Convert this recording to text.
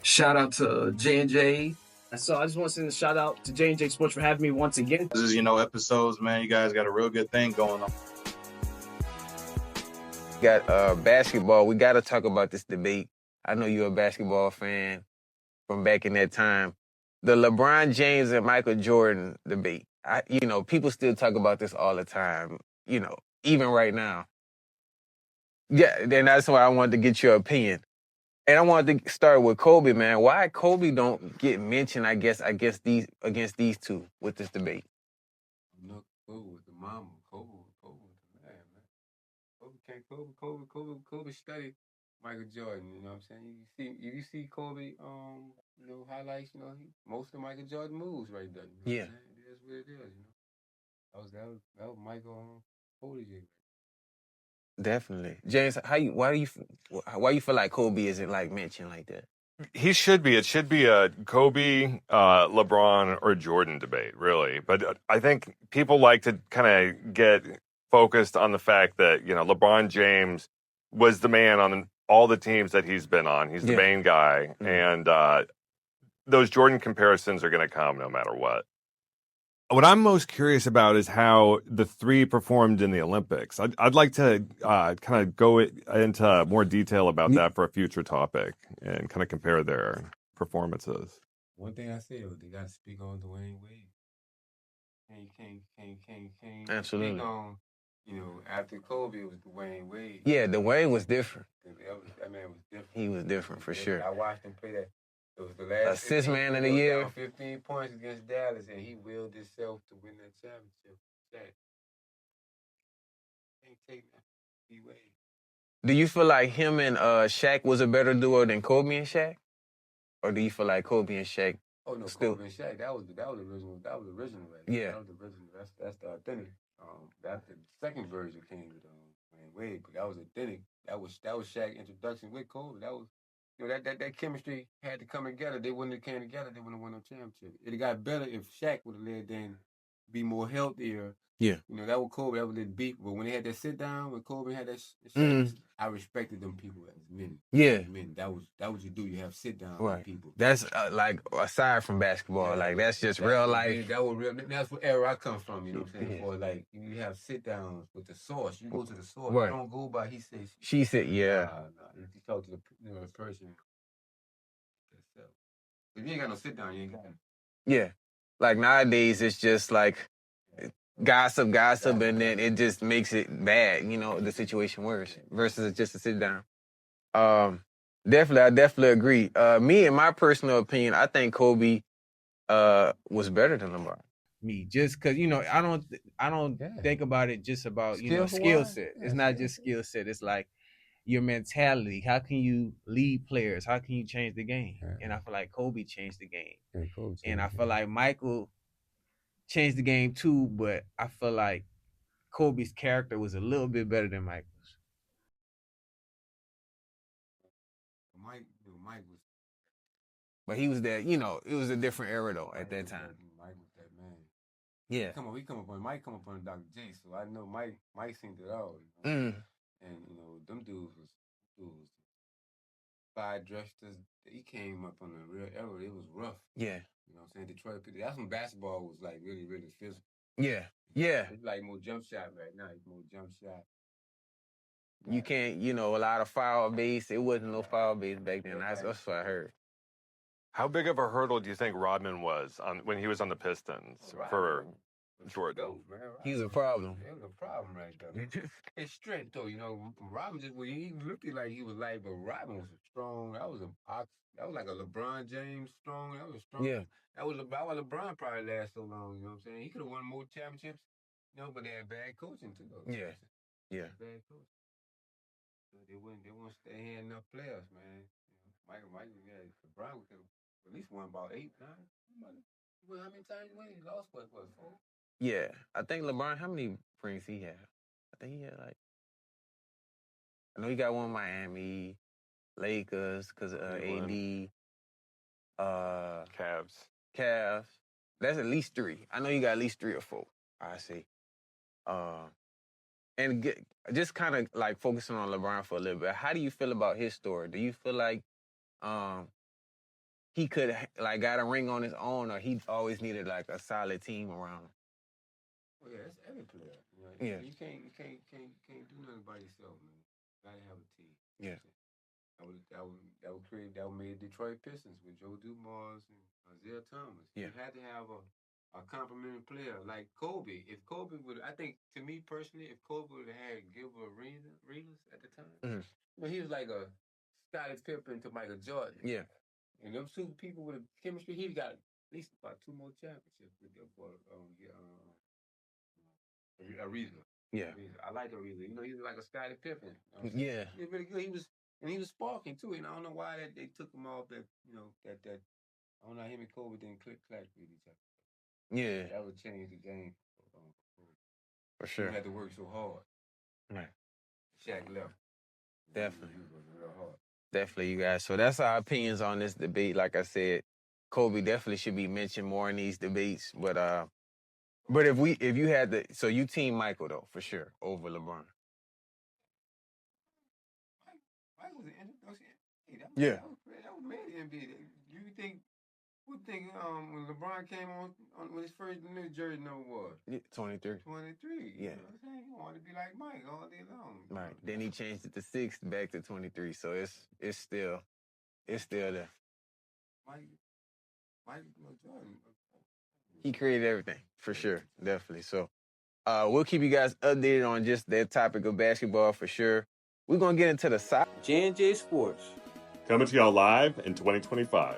Shout out to J&J. So I just want to send a shout out to J&J Sports for having me once again. This is, episodes, man. You guys got a real good thing going on. Got basketball. We got to talk about this debate. I know you're a basketball fan from back in that time. The LeBron James and Michael Jordan debate. People still talk about this all the time, even right now. Yeah, then that's why I wanted to get your opinion. And I wanted to start with Kobe, man. Why Kobe don't get mentioned, I guess these against these two with this debate? Look, Kobe with the mama. Kobe with the man. Kobe studied Michael Jordan. You know what I'm saying? You see Kobe, highlights. Most of Michael Jordan moves right there. Yeah, it is what it is. That was Michael Kobe. definitely. James, why you feel like Kobe isn't like mentioned like that? He should be. It should be a Kobe, LeBron, or Jordan debate, really. But I think people like to kind of get focused on the fact that, LeBron James was the man on all the teams that he's been on. He's the main guy. Mm-hmm. And those Jordan comparisons are going to come no matter what. What I'm most curious about is how the three performed in the Olympics. I'd like to kind of go into more detail about that for a future topic and kind of compare their performances. One thing I said was they got to speak on Dwayne Wade. Can't Absolutely. Speak on, after Kobe, it was Dwayne Wade. Yeah, Dwayne was different. That man was different. He was different for sure. I watched him play that. It was the last assist man of the year. 15 points against Dallas, and he willed himself to win that championship. Can't take that away. Do you feel like him and Shaq was a better duo than Kobe and Shaq, or do you feel like Kobe and Shaq? Oh no, Kobe and Shaq. That was original. That was original. Right? Yeah, that was the original. That's the authentic. That's the second version came with Dwayne Wade, but that was authentic. That was Shaq's introduction with Kobe. That was. That chemistry had to come together. They wouldn't have came together. They wouldn't have won no championship. It got better if Shaq would have led them be more healthier. Yeah. That was Kobe. That was the beat. But when they had that sit down, when Kobe had that Shaq, I respected them people as men. Yeah. Men. That was what you do. You have sit down with people. That's like aside from basketball. Like that's just real life. That was real. That's what era I come from. You know what I'm saying? For like you have sit downs with the source. You go to the source. Right. You don't go by he says. She said, yeah. You talk to the person. If you ain't got no sit down, you ain't got it. Yeah. Like nowadays, it's just like gossip, and then it just makes it bad, the situation worse versus just a sit down. I definitely agree. Me, in my personal opinion, I think Kobe was better than LeBron. Me, just because, I don't think about it just about, skill set. It's not just skill set. It's like your mentality. How can you lead players? How can you change the game? Yeah. And I feel like Kobe changed the game. And I feel like Michael changed the game too, but I feel like Kobe's character was a little bit better than Michael's. Mike was. But he was that, it was a different era though at that time. Mike was that man. Yeah. Mike come up on Dr. J, so I know Mike seen it all. And them dudes was five dressers. He came up on a real era. It was rough. Yeah. You know what I'm saying? Detroit. That's when basketball was like really, really physical. Yeah. Yeah. It's like more jump shot right now. It's more jump shot. You can't, a lot of foul base. It wasn't no foul base back then. That's what I heard. How big of a hurdle do you think Rodman was when he was on the Pistons for Jordan? He's a problem. It was a problem right there. It's strength though, Rodman he looked like he was light, but Rodman was strong. That was like a LeBron James strong. That was strong. Yeah. That was why LeBron probably last so long. You know what I'm saying? He could have won more championships. But they had bad coaching too. Though. Yeah. Yeah. Bad coaching. So they wouldn't stay here enough players, man. Michael, LeBron could have at least won about 8, 9. Well, how many times he won? He lost what, 4? Yeah. I think LeBron, how many rings he had? I think he had I know he got one in Miami, Lakers, because of AD. Cavs. That's at least 3. I know you got at least 3 or 4. I see. And just kind of like focusing on LeBron for a little bit. How do you feel about his story? Do you feel like he could like got a ring on his own, or he always needed like a solid team around him. Well, yeah, that's every player. You know, Yeah. you can't do nothing by yourself, man. You gotta have a team. Yeah. That would made Detroit Pistons with Joe Dumars and Isaiah Thomas. Yeah. You had to have a complimentary player like Kobe. If Kobe would, I think to me personally, if Kobe would have had Gilbert Arenas at the time, you know, he was like a Scottie Pippen to Michael Jordan. Yeah. And those two people with a chemistry, he got at least about 2 more championships with them for Ariza. Yeah. I like Ariza. You know, he was like a Scottie Pippen. Yeah. He was really good. He was sparking too. And I don't know why they took him off that. You know that I don't know, him and Kobe didn't click clack with each other. Yeah. That would change the game. For sure. He had to work so hard. Right. Shaq left. Definitely. He was working real hard. Definitely, you guys. So that's our opinions on this debate. Like I said, Kobe definitely should be mentioned more in these debates. But if you had so you team Michael though, for sure, over LeBron. Mike was an introduction. Hey, Yeah. That was made in NBA. Who think when LeBron came on when his first new jersey number was? Yeah, 23. 23. Yeah. You know what I'm saying? He wanted to be like Mike all day long. Right. Then he changed it to 6 back to 23. So it's still there. Mike Jordan. He created everything, for sure. Definitely. So we'll keep you guys updated on just that topic of basketball for sure. We're gonna get into the side. J&J Sports. Coming to y'all live in 2025.